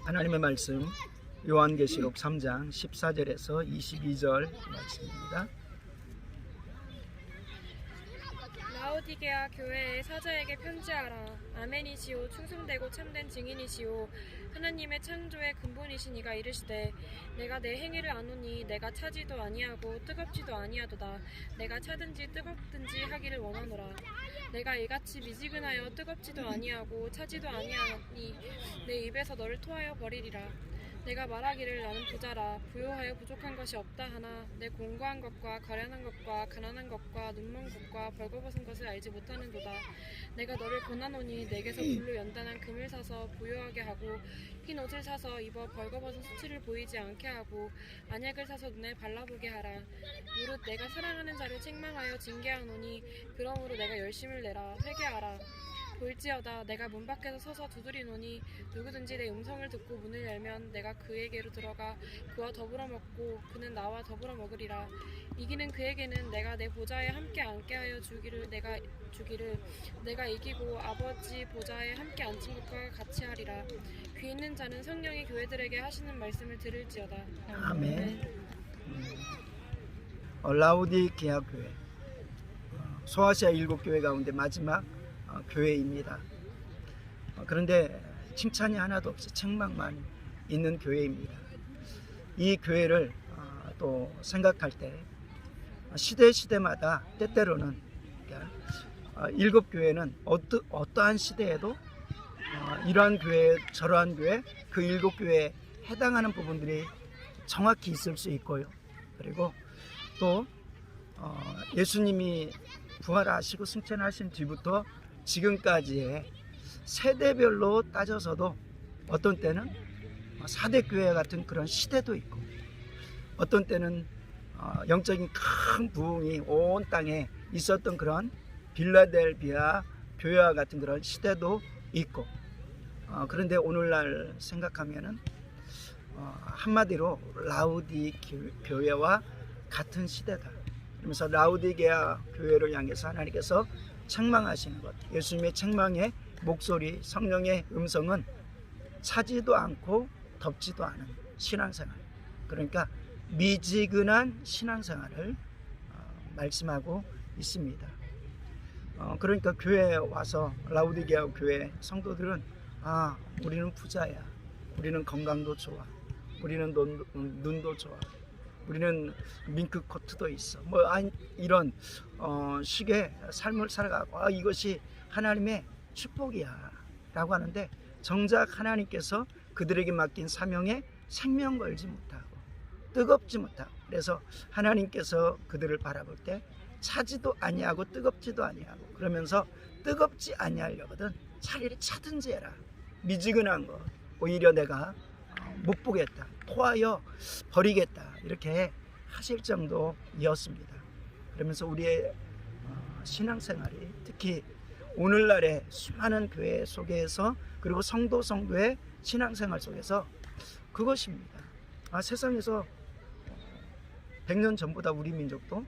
하나님의 말씀 요한계시록 3장 14절에서 22절 말씀입니다. 라오디게아 교회의 사자에게 편지하라. 아멘이시오 충성되고 참된 증인이시오 하나님의 창조의 근본이신 이가 이르시되 내가 내 행위를 아노니 내가 차지도 아니하고 뜨겁지도 아니하도다. 내가 차든지 뜨겁든지 하기를 원하노라. 내가 이같이 미지근하여 뜨겁지도 아니하고 차지도 아니하니 내 입에서 너를 토하여 버리리라. 내가 말하기를 나는 부자라 부요하여 부족한 것이 없다 하나 내 공고한 것과 가련한 것과 가난한 것과 눈먼 것과 벌거벗은 것을 알지 못하는도다. 내가 너를 권하노니 내게서 불로 연단한 금을 사서 부요하게 하고 흰 옷을 사서 입어 벌거벗은 수치를 보이지 않게 하고 안약을 사서 눈에 발라보게 하라. 무릇 내가 사랑하는 자를 책망하여 징계하노니 그러므로 내가 열심을 내라. 회개하라. 볼지어다 내가 문 밖에서 서서 두드리노니 누구든지 내 음성을 듣고 문을 열면 내가 그에게로 들어가 그와 더불어 먹고 그는 나와 더불어 먹으리라. 이기는 그에게는 내가 내 보좌에 함께 앉게 하여 주기를 내가 이기고 아버지 보좌에 함께 앉힌 것과 같이 하리라. 귀 있는 자는 성령이 교회들에게 하시는 말씀을 들을지어다. 아멘. 라오디게아 교회, 소아시아 7교회 가운데 마지막 교회입니다. 그런데 칭찬이 하나도 없이 책망만 있는 교회입니다. 이 교회를 또 생각할 때 시대마다 때때로는 7교회는 어떠한 시대에도 이러한 교회 저러한 교회 그 7교회에 해당하는 부분들이 정확히 있을 수 있고요. 그리고 또 예수님이 부활하시고 승천하신 뒤부터 지금까지의 세대별로 따져서도 어떤 때는 4대 교회 같은 그런 시대도 있고 어떤 때는 영적인 큰 부흥이 온 땅에 있었던 그런 빌라델비아 교회와 같은 그런 시대도 있고 그런데 오늘날 생각하면은 한마디로 라우디 교회와 같은 시대다. 그러면서 라우디게아 교회를 향해서 하나님께서 책망하시는 것, 예수님의 책망의 목소리, 성령의 음성은 차지도 않고 덥지도 않은 신앙생활, 그러니까 미지근한 신앙생활을 말씀하고 있습니다. 그러니까 교회에 와서 라우디게아 교회 성도들은 우리는 부자야, 우리는 건강도 좋아, 우리는 눈도 좋아, 우리는 밍크 코트도 있어, 이런 식의 삶을 살아가고 이것이 하나님의 축복이야 라고 하는데 정작 하나님께서 그들에게 맡긴 사명에 생명 걸지 못하고 뜨겁지 못하고, 그래서 하나님께서 그들을 바라볼 때 차지도 아니하고 뜨겁지도 아니하고, 그러면서 뜨겁지 아니하려거든 차라리 차든지 해라, 미지근한 거 오히려 내가 못 보겠다, 토하여 버리겠다, 이렇게 하실 정도였습니다. 그러면서 우리의 신앙생활이 특히 오늘날의 수많은 교회 속에서 그리고 성도의 신앙생활 속에서 그것입니다. 세상에서 100년 전보다 우리 민족도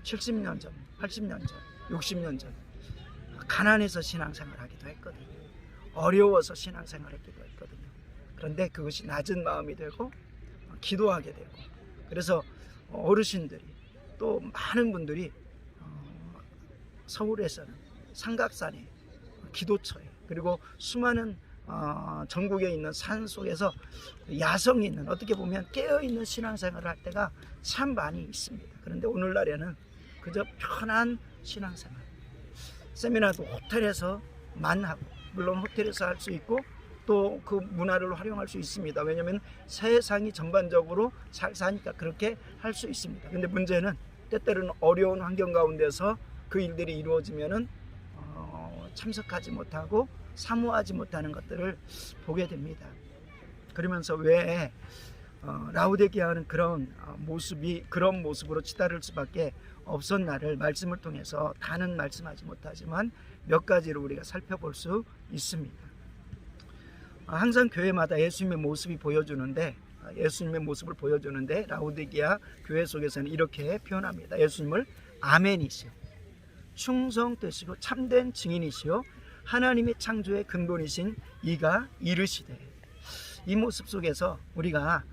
70년 전, 80년 전, 60년 전 가난해서 신앙생활 하기도 했거든요. 어려워서 신앙생활 하기도 했거든요. 그런데 그것이 낮은 마음이 되고 기도하게 되고, 그래서 어르신들이 또 많은 분들이 서울에서는 삼각산에 기도처에 그리고 수많은 전국에 있는 산 속에서 야성이 있는, 어떻게 보면 깨어있는 신앙생활을 할 때가 참 많이 있습니다. 그런데 오늘날에는 그저 편한 신앙생활, 세미나도 호텔에서만 하고, 물론 호텔에서 할 수 있고 또 그 문화를 활용할 수 있습니다. 왜냐하면 세상이 전반적으로 잘 사니까 그렇게 할 수 있습니다. 근데 문제는 때때로는 어려운 환경 가운데서 그 일들이 이루어지면은 참석하지 못하고 사모하지 못하는 것들을 보게 됩니다. 그러면서 왜 라우디게아는 그런 모습으로 치달을 수밖에 없었나를 말씀을 통해서 다는 말씀하지 못하지만 몇 가지로 우리가 살펴볼 수 있습니다. 항상 교회마다 예수님의 모습을 보여주는데 라우디게아 교회 속에서는 이렇게 표현합니다. 예수님을 아멘이시오, 충성되시고 참된 증인이시오 하나님의 창조의 근본이신 이가 이르시되, 이 모습 속에서 우리가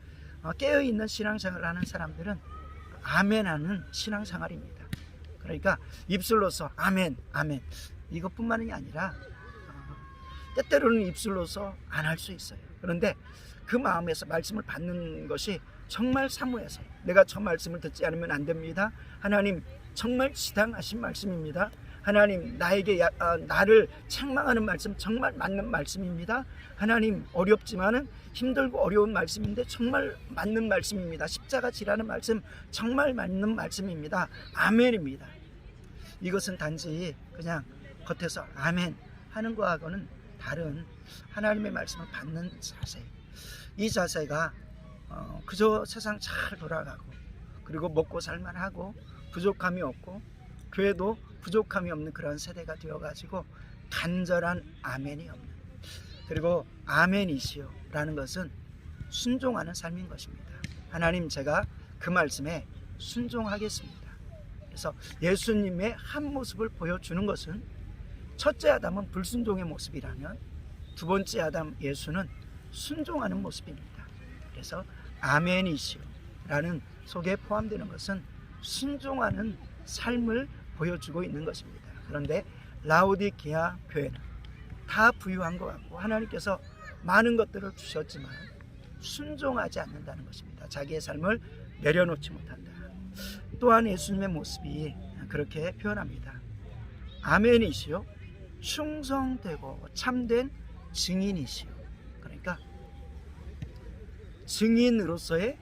깨어있는 신앙생활을 하는 사람들은 아멘하는 신앙생활입니다. 그러니까 입술로서 아멘 아멘 이것뿐만이 아니라 때때로는 입술로서 안 할 수 있어요. 그런데 그 마음에서 말씀을 받는 것이 정말 사모해서 내가 저 말씀을 듣지 않으면 안 됩니다. 하나님 정말 지당하신 말씀입니다. 하나님 나에게 나를 책망하는 말씀 정말 맞는 말씀입니다. 하나님 어렵지만은 힘들고 어려운 말씀인데 정말 맞는 말씀입니다. 십자가 지라는 말씀 정말 맞는 말씀입니다. 아멘입니다. 이것은 단지 그냥 겉에서 아멘 하는 거하고는 다른 하나님의 말씀을 받는 자세. 이 자세가 그저 세상 잘 돌아가고 그리고 먹고 살만하고 부족함이 없고 교회도 부족함이 없는 그런 세대가 되어가지고 간절한 아멘이 없는, 그리고 아멘이시오 라는 것은 순종하는 삶인 것입니다. 하나님 제가 그 말씀에 순종하겠습니다. 그래서 예수님의 한 모습을 보여주는 것은 첫째 아담은 불순종의 모습이라면 두 번째 아담 예수는 순종하는 모습입니다. 그래서 아멘이시오 라는 속에 포함되는 것은 순종하는 삶을 보여주고 있는 것입니다. 그런데 라오디게아 교회는 다 부유한 것 같고 하나님께서 많은 것들을 주셨지만 순종하지 않는다는 것입니다. 자기의 삶을 내려놓지 못한다. 또한 예수님의 모습이 그렇게 표현합니다. 아멘이시오 충성되고 참된 증인이시오. 그러니까 증인으로서의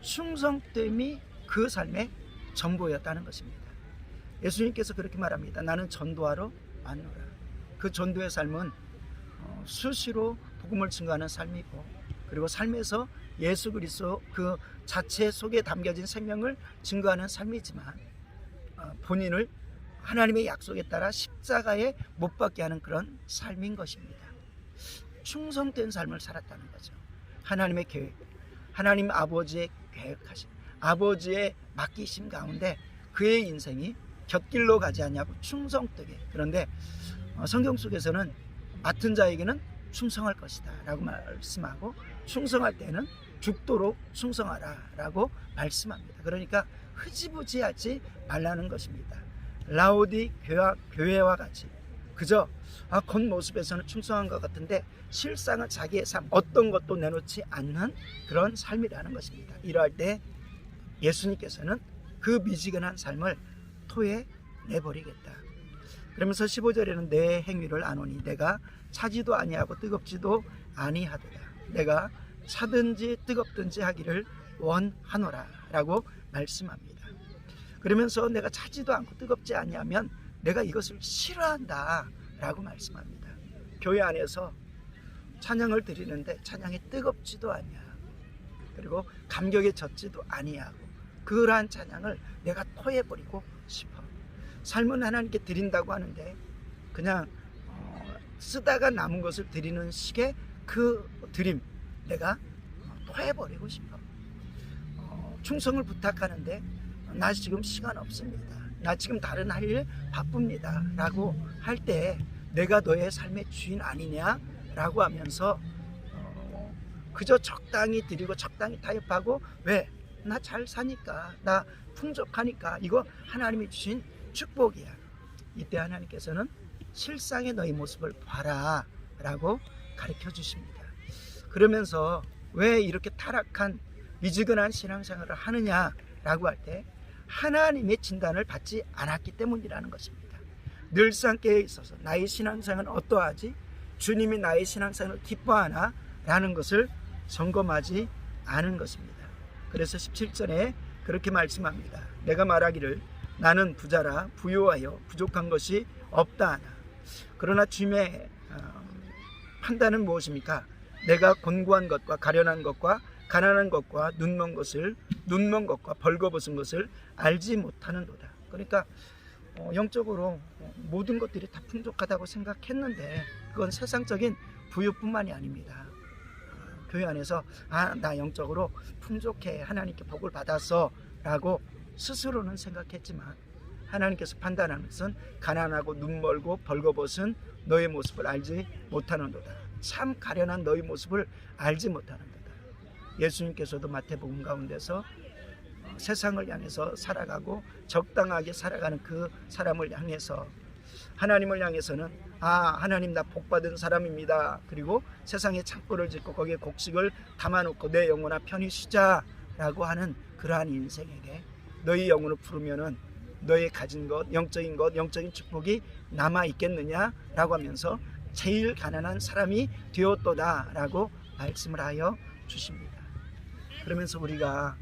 충성됨이 그 삶의 전부였다는 것입니다. 예수님께서 그렇게 말합니다. 나는 전도하러 왔노라. 그 전도의 삶은 수시로 복음을 증거하는 삶이고, 그리고 삶에서 예수 그리스도 그 자체 속에 담겨진 생명을 증거하는 삶이지만 본인을 하나님의 약속에 따라 십자가에 못 박게 하는 그런 삶인 것입니다. 충성된 삶을 살았다는 거죠. 하나님의 계획, 하나님 아버지의 계획하신, 아버지의 맡기심 가운데 그의 인생이 곁길로 가지 않냐고 충성되게. 그런데 성경 속에서는 맡은 자에게는 충성할 것이다 라고 말씀하고, 충성할 때는 죽도록 충성하라 라고 말씀합니다. 그러니까 흐지부지하지 말라는 것입니다. 라오디게아 교회와 같이 그저 겉모습에서는 충성한 것 같은데 실상은 자기의 삶 어떤 것도 내놓지 않는 그런 삶이라는 것입니다. 이러할 때 예수님께서는 그 미지근한 삶을 토해 내버리겠다. 그러면서 15절에는 내 행위를 아노니 내가 차지도 아니하고 뜨겁지도 아니하도다. 내가 차든지 뜨겁든지 하기를 원하노라 라고 말씀합니다. 그러면서 내가 차지도 않고 뜨겁지 아니하면 내가 이것을 싫어한다 라고 말씀합니다. 교회 안에서 찬양을 드리는데 찬양이 뜨겁지도 아니하고 그리고 감격에 젖지도 아니하고 그러한 찬양을 내가 토해버리고 싶어. 삶은 하나님께 드린다고 하는데 그냥 쓰다가 남은 것을 드리는 식의 그 드림 내가 토해버리고 싶어. 충성을 부탁하는데 나 지금 시간 없습니다. 나 지금 다른 할 일 바쁩니다 라고 할 때 내가 너의 삶의 주인 아니냐 라고 하면서 그저 적당히 드리고 적당히 타협하고, 왜? 나 잘 사니까, 나 풍족하니까, 이거 하나님이 주신 축복이야. 이때 하나님께서는 실상의 너희 모습을 봐라 라고 가르쳐 주십니다. 그러면서 왜 이렇게 타락한 미지근한 신앙생활을 하느냐 라고 할 때 하나님의 진단을 받지 않았기 때문이라는 것입니다. 늘상 깨어 있어서 나의 신앙생활은 어떠하지? 주님이 나의 신앙생활을 기뻐하나? 라는 것을 점검하지 않은 것입니다. 그래서 17절에 그렇게 말씀합니다. 내가 말하기를 나는 부자라 부유하여 부족한 것이 없다 하나. 그러나 주님의 판단은 무엇입니까? 내가 곤고한 것과 가련한 것과 가난한 것과 눈먼 것과 벌거벗은 것을 알지 못하는도다. 그러니까 영적으로 모든 것들이 다 풍족하다고 생각했는데 그건 세상적인 부유뿐만이 아닙니다. 교회 안에서 나 영적으로 풍족해, 하나님께 복을 받았어 라고 스스로는 생각했지만 하나님께서 판단하는 것은 가난하고 눈멀고 벌거벗은 너의 모습을 알지 못하는도다. 참 가련한 너희 모습을 알지 못하는 거다. 예수님께서도 마태복음 가운데서 세상을 향해서 살아가고 적당하게 살아가는 그 사람을 향해서, 하나님을 향해서는 하나님 나 복받은 사람입니다, 그리고 세상에 창고를 짓고 거기에 곡식을 담아놓고 내 영혼아 편히 쉬자 라고 하는 그러한 인생에게 너희 영혼을 부르면은 너의 가진 것, 영적인 축복이 남아있겠느냐 라고 하면서 제일 가난한 사람이 되었도다 라고 말씀을 하여 주십니다. 그러면서 우리가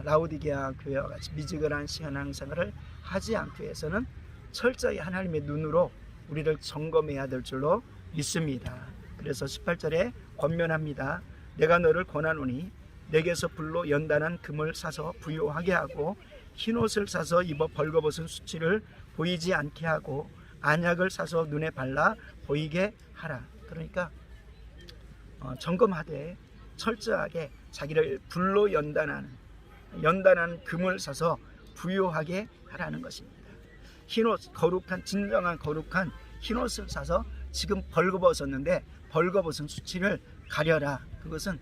라오디게아 교회와 같이 미지근한 신앙생활을 하지 않기 위해서는 철저히 하나님의 눈으로 우리를 점검해야 될 줄로 믿습니다. 그래서 18절에 권면합니다. 내가 너를 권하노니 내게서 불로 연단한 금을 사서 부요하게 하고 흰옷을 사서 입어 벌거벗은 수치를 보이지 않게 하고 안약을 사서 눈에 발라 보이게 하라. 그러니까 점검하되 철저하게 자기를 불로 연단하는 금을 사서 부요하게 하라는 것입니다. 흰옷, 거룩한, 진정한 거룩한 흰옷을 사서 지금 벌거벗었는데 벌거벗은 수치를 가려라. 그것은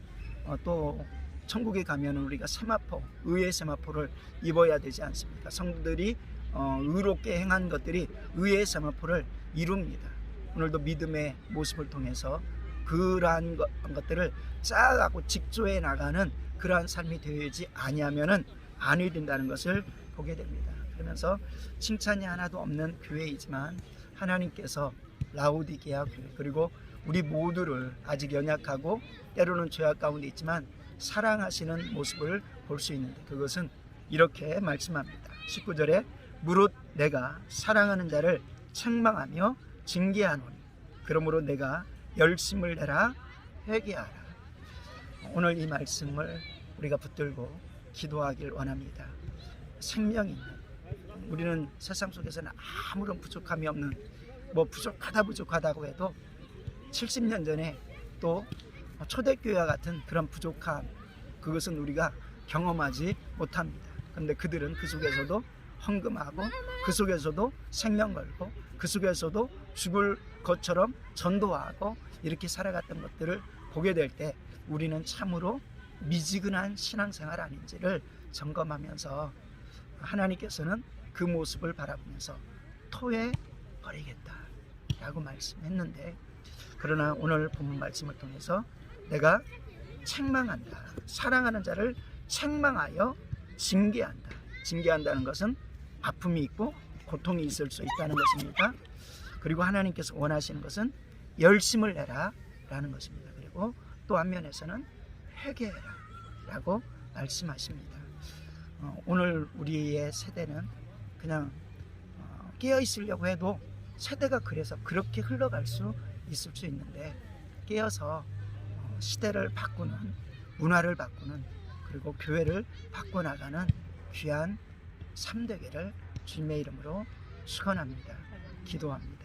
또 천국에 가면 우리가 세마포, 의의 세마포를 입어야 되지 않습니까? 성도들이 의롭게 행한 것들이 의의 세마포를 이룹니다. 오늘도 믿음의 모습을 통해서 그러한 것들을 쌓아가고 직조해 나가는 그러한 삶이 되지 아니하면은 안 이룬다는 것을 보게 됩니다. 그러면서 칭찬이 하나도 없는 교회이지만 하나님께서 라오디게아 교회, 그리고 우리 모두를 아직 연약하고 때로는 죄악 가운데 있지만 사랑하시는 모습을 볼 수 있는데, 그것은 이렇게 말씀합니다. 19절에 무릇 내가 사랑하는 자를 책망하며 징계하노니 그러므로 내가 열심을 내라 회개하라. 오늘 이 말씀을 우리가 붙들고 기도하길 원합니다. 생명이 있는, 우리는 세상 속에서는 아무런 부족함이 없는, 부족하다고 해도 70년 전에 또 초대교회와 같은 그런 부족함, 그것은 우리가 경험하지 못합니다. 그런데 그들은 그 속에서도 헌금하고 그 속에서도 생명 걸고 그 속에서도 죽을 것처럼 전도하고 이렇게 살아갔던 것들을 보게 될 때 우리는 참으로 미지근한 신앙생활 아닌지를 점검하면서 하나님께서는 그 모습을 바라보면서 토해 버리겠다 라고 말씀했는데, 그러나 오늘 본문 말씀을 통해서 내가 책망한다, 사랑하는 자를 책망하여 징계한다. 징계한다는 것은 아픔이 있고 고통이 있을 수 있다는 것입니다. 그리고 하나님께서 원하시는 것은 열심을 내라 라는 것입니다. 그리고 또 한면에서는 회개해라 라고 말씀하십니다. 오늘 우리의 세대는 그냥 깨어 있으려고 해도 세대가 그래서 그렇게 흘러갈 수 있을 수 있는데, 깨어서 시대를 바꾸는, 문화를 바꾸는, 그리고 교회를 바꿔나가는 귀한 삶 되기를 주님의 이름으로 축원합니다. 기도합니다.